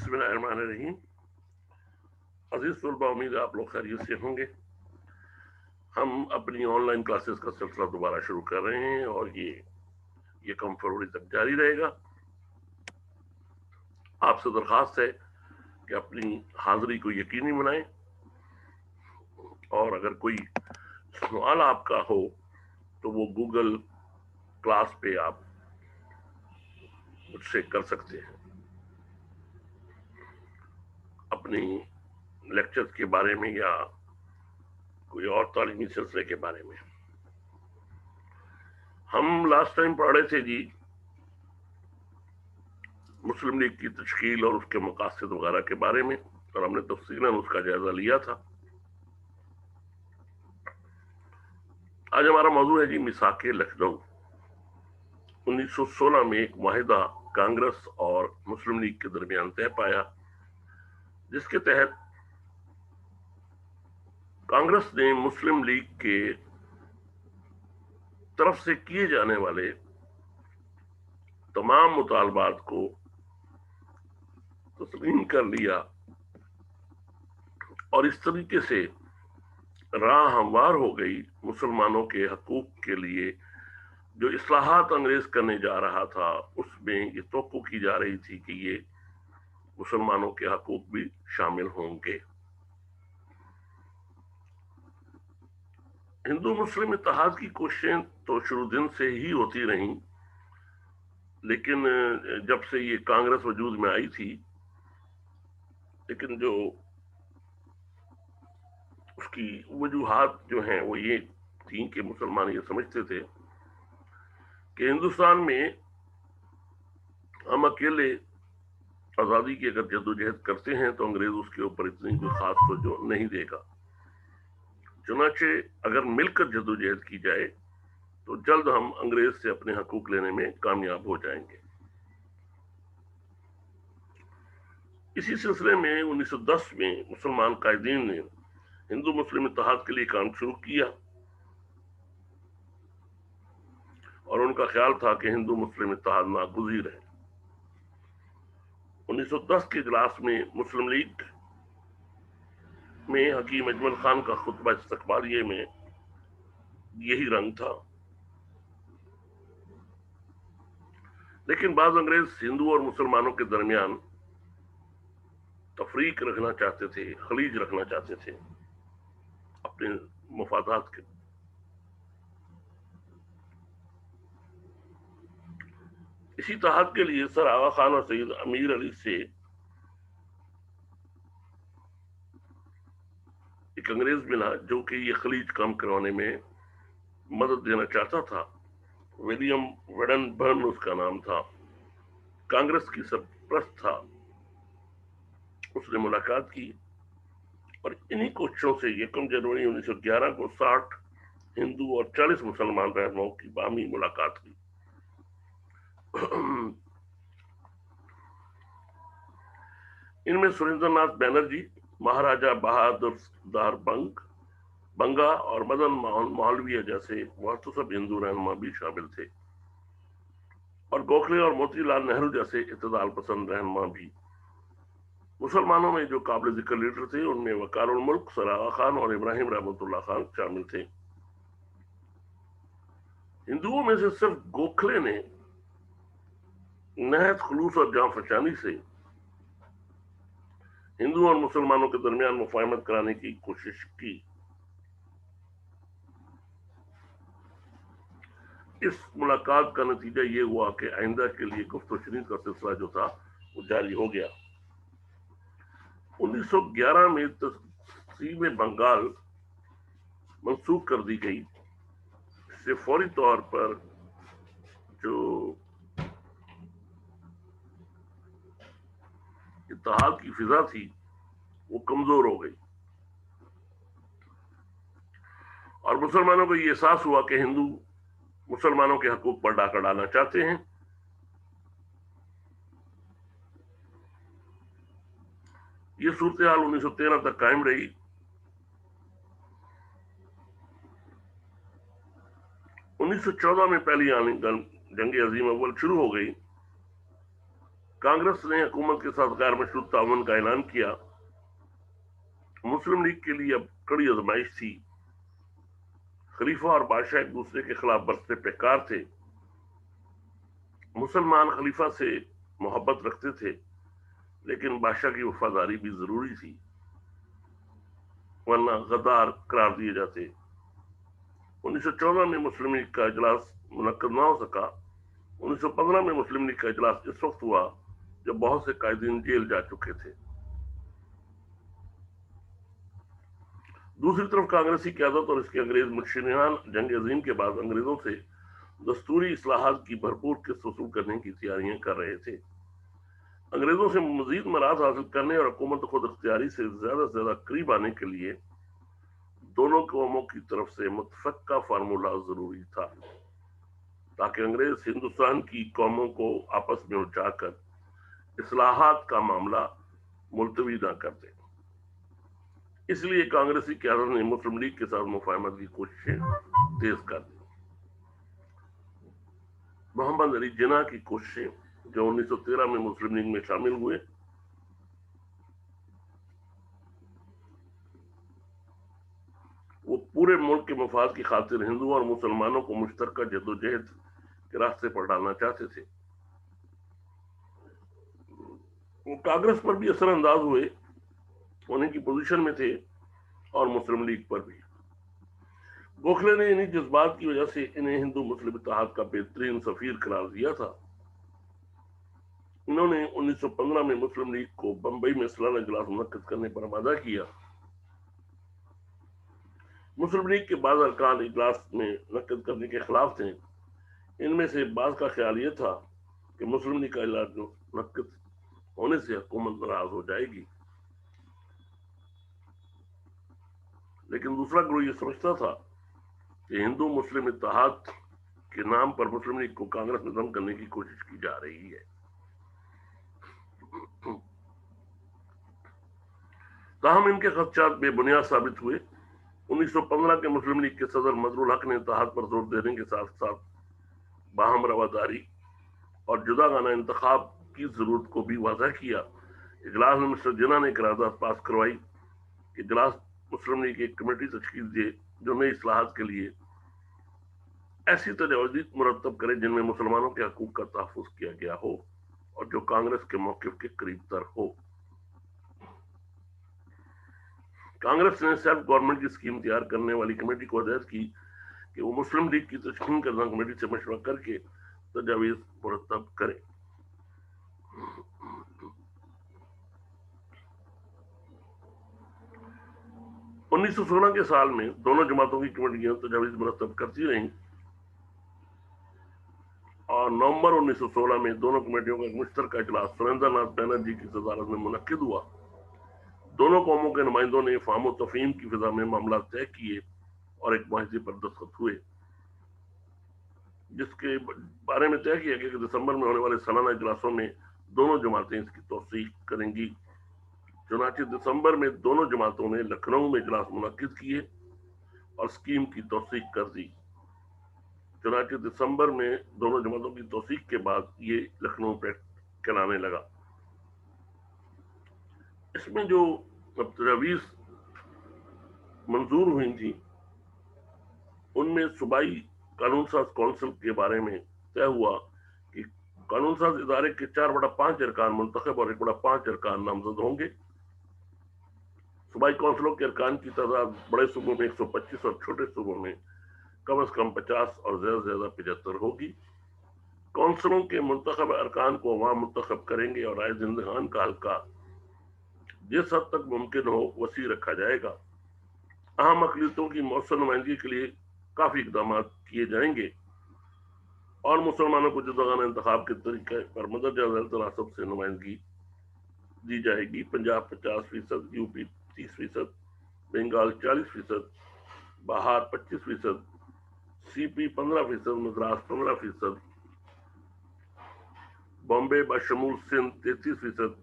बिस्मिल्लाहिर्रहमानिर्रहीम। अजीज तलबा, उम्मीद है आप लोग खैरियत से होंगे। हम अपनी ऑनलाइन क्लासेस का सिलसिला दोबारा शुरू कर रहे हैं और ये कम फरवरी तक जारी रहेगा। आपसे दरखास्त है कि अपनी हाजिरी को यकीनी बनाएं और अगर कोई सवाल आपका हो तो वो गूगल क्लास पे आप मुझसे कर सकते हैं, अपनी लेक्चर्स के बारे में या कोई और तालीमी सिलसिले के बारे में। हम लास्ट टाइम पढ़ रहे थे जी मुस्लिम लीग की तश्कील और उसके मकासद वगैरह के बारे में, और हमने तफसीलन उसका जायजा लिया था। आज हमारा मौजू है जी मिसाके लखनऊ। 1916 में एक मुआहिदा कांग्रेस और मुस्लिम लीग के दरमियान तय पाया, जिसके तहत कांग्रेस ने मुस्लिम लीग के तरफ से किए जाने वाले तमाम मुतालबात को तस्लीम कर लिया और इस तरीके से राह हमवार हो गई मुसलमानों के हकूक के लिए। जो इस्लाहात अंग्रेज करने जा रहा था उसमें ये तवक्को की जा रही थी कि ये मुसलमानों के हकूक भी शामिल होंगे। हिंदू मुस्लिम इत्तेहाद की कोशिशें तो शुरू दिन से ही होती रहीं, लेकिन जब से ये कांग्रेस वजूद में आई थी, लेकिन जो उसकी वजूहात जो हैं वो ये थी कि मुसलमान ये समझते थे कि हिंदुस्तान में हम अकेले आज़ादी की अगर जद्दोजहद करते हैं तो अंग्रेज उसके ऊपर इतनी कोई खास तवज्जो नहीं देगा। चुनाचे अगर मिलकर जद्दोजहद की जाए तो जल्द हम अंग्रेज से अपने हकूक लेने में कामयाब हो जाएंगे। इसी सिलसिले में 1910 में मुसलमान कायदीन ने हिंदू मुस्लिम इत्तेहाद के लिए काम शुरू किया और उनका ख्याल था कि हिंदू मुस्लिम इत्तेहाद नागुज़ीर है। 1910 के इजलास में मुस्लिम लीग में हकीम अजमल खान का खुतबा इस्तकबालिये में यही रंग था, लेकिन बाज़ अंग्रेज हिंदू और मुसलमानों के दरमियान तफरीक रखना चाहते थे, खलीज रखना चाहते थे अपने मफादात के। इसी इत्तेहाद के लिए सर आगा खान और सैयद अमीर अली से एक अंग्रेज मिला जो कि ये खलीज कम करवाने में मदद देना चाहता था। विलियम वेडनबर्न उसका नाम था, कांग्रेस की सरपरस्त था। उसने मुलाकात की और इन्हीं कोशिशों से 1 जनवरी 1911 को 60 हिंदू और 40 मुसलमान रहनुमाओं की बामी मुलाकात हुई। इनमें सुरेंद्र नाथ बैनर्जी, महाराजा बहादुर दार बंगा और मदन मोहन मालवीय जैसे मुहतसब हिंदू रहनुमा भी शामिल थे, और गोखले और मोतीलाल नेहरू जैसे इत्तेदाल पसंद रहनुमा भी। मुसलमानों में जो काबिल जिक्र लीडर थे उनमें वकारुल मुल्क सर आगा खान और इब्राहिम रहमतुल्लाह खान शामिल थे। हिंदुओं में से सिर्फ गोखले ने नहत खुलूस और जान फशानी से हिंदू और मुसलमानों के दरमियान मुफाहमत कराने की कोशिश की। इस मुलाकात का नतीजा ये हुआ कि आइंदा के लिए गुफ्त-व-शनीद का सिलसिला जो था वो जारी हो गया। 1911 में तक़सीम बंगाल मंसूख कर दी गई। इससे फौरी तौर पर जो इत्तेहाद की फिजा थी वो कमजोर हो गई और मुसलमानों को ये एहसास हुआ कि हिंदू मुसलमानों के हकूक पर डाका डालना चाहते हैं। ये सूरत हाल 1913 तक कायम रही। 1914 में पहली जंग अजीम अव्वल शुरू हो गई कांग्रेस ने हुकूमत के साथ गैर मशरूत ताउन का ऐलान किया। मुस्लिम लीग के लिए अब कड़ी आजमाइश थी। खलीफा और बादशाह एक दूसरे के खिलाफ बरसते पेकार थे। मुसलमान खलीफा से मोहब्बत रखते थे, लेकिन बादशाह की वफादारी भी जरूरी थी, वरना गद्दार करार दिए जाते। 1914 में मुस्लिम लीग का इजलास मुनक्कद न हो सका। 1915 में मुस्लिम लीग का इजलास इस वक्त हुआ जब बहुत से कायदीन जेल जा चुके थे। दूसरी तरफ कांग्रेसी क़यादत और इसके अंग्रेज मुशीरान जंग अजीम के बाद अंग्रेजों से दस्तूरी इस्लाहात की भरपूर किस्त वसूल करने की तैयारियां कर रहे थे। अंग्रेजों से मजीद मराद हासिल करने और हुकूमत खुद अख्तियारी से ज्यादा करीब आने के लिए दोनों कौमों की तरफ से मुतफक्का फार्मूला जरूरी था, ताकि अंग्रेज हिंदुस्तान की कौमों को आपस में उलझाकर इस्लाहात का मामला मुलतवी न कर दे। इसलिए कांग्रेसी क़यादत ने मुस्लिम लीग के साथ मुफाहमत की कोशिशें तेज कर दी। मोहम्मद अली जिन्ना की कोशिशें, जो 1913 में मुस्लिम लीग में शामिल हुए, वो पूरे मुल्क के मफाद की खातिर हिंदुओं और मुसलमानों को मुश्तरका जद्दोजहद के रास्ते पर डालना चाहते थे। वो कांग्रेस पर भी असर अंदाज हुए, उन्हीं की पोजीशन में थे, और मुस्लिम लीग पर भी। गोखले ने इन्हीं जज्बात की वजह से इन्हें हिंदू मुस्लिम इत्तेहाद का बेहतरीन सफीर करार दिया था। इन्होंने 1915 में मुस्लिम लीग को बंबई में सालाना इजलास मुनक्किद करने पर वादा किया। मुस्लिम लीग के बाद अरकान इजलास में मुनक्किद करने के खिलाफ थे। इनमें से बाज का ख्याल यह था कि मुस्लिम लीग का इजलास मुनक्किद होने से हुकूमत नाराज हो जाएगी, लेकिन दूसरा ग्रुप ये समझता था कि हिंदू मुस्लिम इत्तेहाद के नाम पर मुस्लिम लीग को कांग्रेस में दम करने की कोशिश की जा रही है। ताहम इनके खदशात बेबुनियाद साबित हुए। 1915 के मुस्लिम लीग के सदर मजरुल हक ने इत्तेहाद पर जोर देने के साथ साथ बाहम रवादारी और जुदागाना इंतखाब की जरूरत को भी वाज़ह किया। इजलास में मिस्टर जिन्ना ने करारदाद पास करवाई कि इजलास मुस्लिम लीग एक कमेटी तश्कील दे जो नई इस्लाहात के लिए ऐसी तजावीज़ मुरतब करे जिनमें मुसलमानों के हकूक का तहफ़्फ़ुज़ किया गया हो और जो कांग्रेस के मौक़िफ़ के करीब तर हो। कांग्रेस ने सेल्फ गवर्नमेंट की स्कीम तैयार करने वाली कमेटी को हदायत की कि वो मुस्लिम लीग की तश्कील करदा कमेटी से मशवरा करके तजावीज़ मुरतब करे। उन्नीस सौ 16 के साल में दोनों जमातों की कमेटियां तजावीज़ मुरतब करती रहीं और नवंबर 1916 में दोनों कमेटियों का एक मुश्तरका इजलास सुरेंद्रनाथ बैनर्जी की सदारत में मुनक्किद हुआ। दोनों कौमों के नुमाइंदों ने फाहम व तफहीम की फिजा में मामला तय किए और एक मुआहदे पर दस्तखत हुए, जिसके बारे में तय किया गया कि दिसंबर में होने वाले सालाना इजलासों में दोनों जमातें इसकी तौसीक करेंगी। चुनांचे दिसंबर में दोनों जमातों ने लखनऊ में इजलास मुनक्किद किए और स्कीम की तौसीक कर दी। चुनांचे दिसंबर में दोनों जमातों की तौसीक के बाद ये लखनऊ पे कहलाने लगा। इसमें जो तजावीज़ मंजूर हुई थी, उनमें सूबाई कानून साज कौंसिल के बारे में तय हुआ कि कानून साज इदारे के 4/5 अरकान मुंतखब और 1/5 अरकान नामजद होंगे। सूबाई कौंसिलों के अरकान की तादाद बड़े सूबों में 125 और छोटे सूबों में कम से कम 50 और ज्यादा से ज्यादा 75 होगी। कौंसिलों के मुंतखब अरकान को अवाम मुंतखब करेंगे और राय जिंदगान का हल्का जिस हद तक मुमकिन हो वसी रखा जाएगा। अहम अक़लियतों की मौसर नुमाइंदगी के लिए काफी इकदाम किए जाएंगे और मुसलमानों को जुदागाना इंतखाब के तरीके पर मदरजा तनासब से नुमाइंदगी दी जाएगी। पंजाब 50%, यूपी 30%, बंगाल 40%, बिहार 25%, सीपी 15%, मद्रास 15%, बॉम्बे बशमूल सिंध 33%।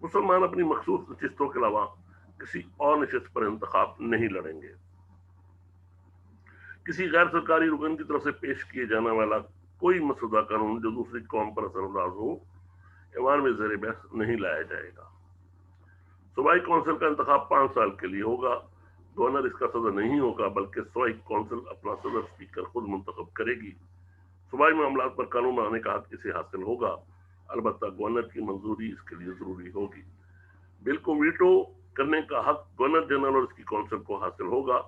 मुसलमान अपनी मखसूस नशिस्तों के अलावा किसी और नशिस्त पर इंतखाब नहीं लड़ेंगे। किसी गैर सरकारी रुकन की तरफ से पेश किए जाने वाला कोई मसौदा कानून जो दूसरी कौम पर असरअंदाज हो ایوان میں زیر بحث نہیں لایا جائے گا۔ صوبائی کونسل کا انتخاب 5 سال کے لیے ہوگا۔ گورنر اس کا صدر نہیں ہوگا بلکہ صوبائی کونسل اپنا صدر اسپیکر خود منتخب کرے گی۔ صوبائی معاملات پر قانون بنانے کا حق اسے حاصل ہوگا، البتہ گورنر کی منظوری اس کے لیے ضروری ہوگی۔ بل کو ویٹو کرنے کا حق گورنر جنرل اور اس کی کونسل کو حاصل ہوگا۔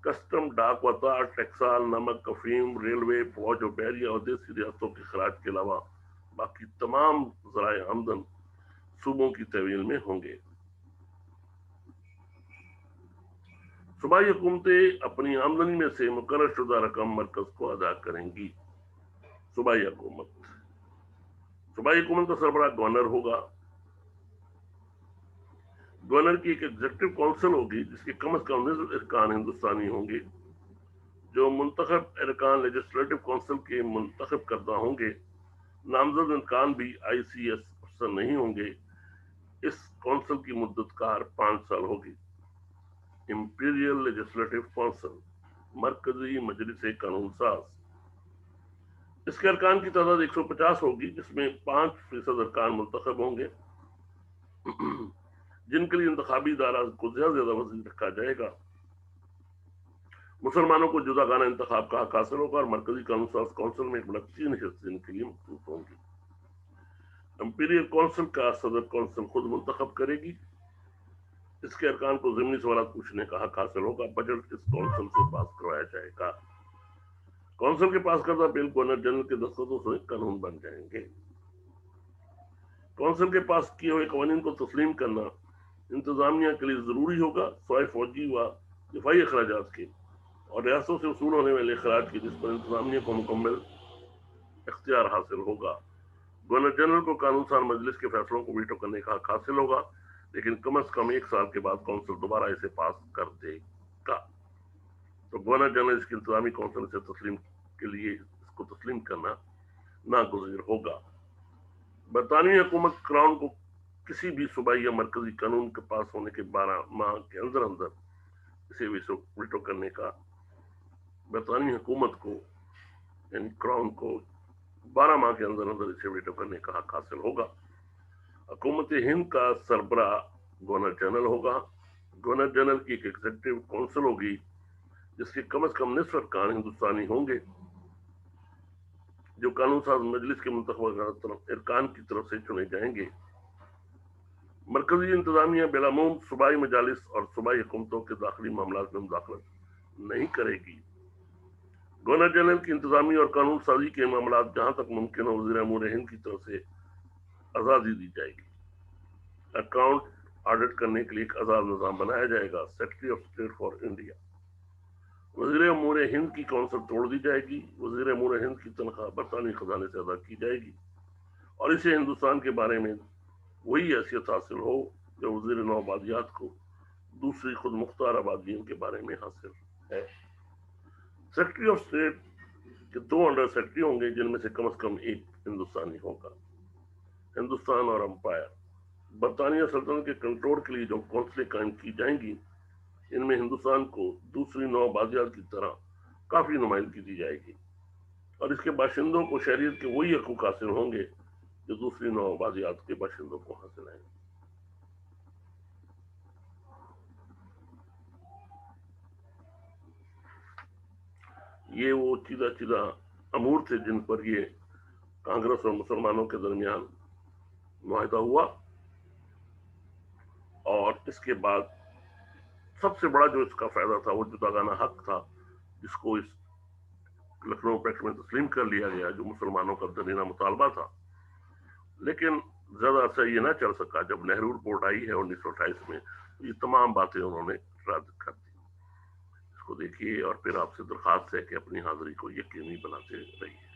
کسٹم، ڈاک وطا، ٹیکسال، نمک، افیم، ریلوے، فوج اور بحریہ اور دیسی ریاستوں کے خراج کے علاوہ باقی تمام ذرائع آمدن صوبوں کی تحویل میں ہوں گے۔ صوبائی حکومتیں اپنی آمدنی میں سے مقرر شدہ رقم مرکز کو ادا کریں گی۔ صوبائی حکومت کا سربراہ گورنر ہوگا۔ گورنر کی ایک ایگزیکٹو کونسل ہوگی جس کے کم از کم 19 ارکان ہندوستانی ہوں گے۔ جو منتخب ارکان لیجسلیٹو کونسل کے منتخب کردہ ہوں گے۔ نامزد ارکان بھی ICS افسر نہیں ہوں گے۔ اس کونسل کی مدت کار 5 سال ہوگی۔ امپیریل لیجسلیٹو کونسل، مرکزی مجلس قانون ساز، اس کے ارکان کی تعداد 150 ہوگی، جس میں 5% ارکان منتخب ہوں گے جن کے لیے انتخابی ادارہ کو زیادہ وزیر رکھا جائے گا۔ مسلمانوں کو جدا گانا انتخاب کا حق حاصل ہوگا اور مرکزی قانون ساز کونسل میں 3 نشستیں ان کے لیے مخصوص ہوں گی۔ امپیریل کونسل کا صدر کونسل خود منتخب کرے گی۔ اس کے ارکان کو ضمنی سوالات پوچھنے کا حق حاصل ہوگا۔ بجٹ اس کونسل سے پاس کروایا جائے گا۔ کونسل کے پاس کردہ بل گورنر جنرل کے دستخطوں سے قانون بن جائیں گے۔ کونسل کے پاس کیے ہوئے قوانین کو تسلیم کرنا انتظامیہ کے لیے ضروری ہوگا، سوائے فوجی و دفاعی اخراجات کے اور ریاستوں سے وصول ہونے والے اخراج کی، جس پر انتظامیہ کو مکمل اختیار حاصل ہوگا۔ گورنر جنرل کو قانون ساز مجلس کے فیصلوں کو ویٹو کرنے کا حق حاصل ہوگا، لیکن کم از کم 1 سال کے بعد کونسل دوبارہ اسے پاس کر دے گا۔ تو گورنر جنرل اس کی انتظامی کونسل سے تسلیم کے لیے اس کو تسلیم کرنا ناگزیر ہوگا۔ برطانوی حکومت کراؤن کو کسی بھی صوبائی یا مرکزی قانون کے پاس ہونے کے 12 ماہ کے اندر اسے ویٹو کرنے کا، برطانوی حکومت کو یعنی کراؤن کو 12 ماہ کے اندر اسے ویٹو کرنے کا حق حاصل ہوگا۔ حکومت ہند کا سربراہ گورنر جنرل ہوگا۔ گورنر جنرل کی ایک ایگزیکٹو کونسل ہوگی جس کے کم از کم نصف ارکان ہندوستانی ہوں گے، جو قانون ساز مجلس کے منتخب ارکان کی طرف سے چنے جائیں گے۔ مرکزی انتظامیہ بالعموم صوبائی مجالس اور صوبائی حکومتوں کے داخلی معاملات میں مداخلت نہیں کرے گی۔ گورنر جنرل کی انتظامی اور قانون سازی کے معاملات جہاں تک ممکن ہو وزیر امور ہند کی طرف سے آزادی دی جائے گی۔ اکاؤنٹ آڈٹ کرنے کے لیے ایک آزاد نظام بنایا جائے گا، secretary of state for India. وزیر امور ہند کی کونسل توڑ دی جائے گی۔ وزیر امور ہند کی تنخواہ برطانوی خزانے سے ادا کی جائے گی اور اسے ہندوستان کے بارے میں وہی حیثیت حاصل ہو جو وزیر نو آبادیات کو دوسری خود مختار آبادیوں کے بارے میں حاصل ہے۔ سیکرٹری آف اسٹیٹ کے 2 انڈر سیکرٹری ہوں گے، جن میں سے کم از کم 1 ہندوستانی ہوگا۔ ہندوستان اور امپائر، برطانیہ سلطنت کے کنٹرول کے لیے جو کونسلیں قائم کی جائیں گی، ان میں ہندوستان کو دوسری نو آبادیات کی طرح کافی نمائندگی دی جائے گی اور اس کے باشندوں کو شہریت کے وہی حقوق حاصل ہوں گے جو دوسری نو آبادیات کے باشندوں کو حاصل ہیں۔ یہ وہ چیدہ امور تھے جن پر یہ کانگریس اور مسلمانوں کے درمیان معاہدہ ہوا، اور اس کے بعد سب سے بڑا جو اس کا فائدہ تھا وہ جداگانہ حق تھا، جس کو اس لکھنؤ پیکٹ میں تسلیم کر لیا گیا، جو مسلمانوں کا درینہ مطالبہ تھا۔ لیکن زیادہ عرصہ یہ نہ چل سکا۔ جب نہرو رپورٹ آئی ہے 1928 میں، یہ تمام باتیں انہوں نے رد کر دی۔ اس کو دیکھیے اور پھر آپ سے درخواست ہے کہ اپنی حاضری کو یقینی بناتے رہیے۔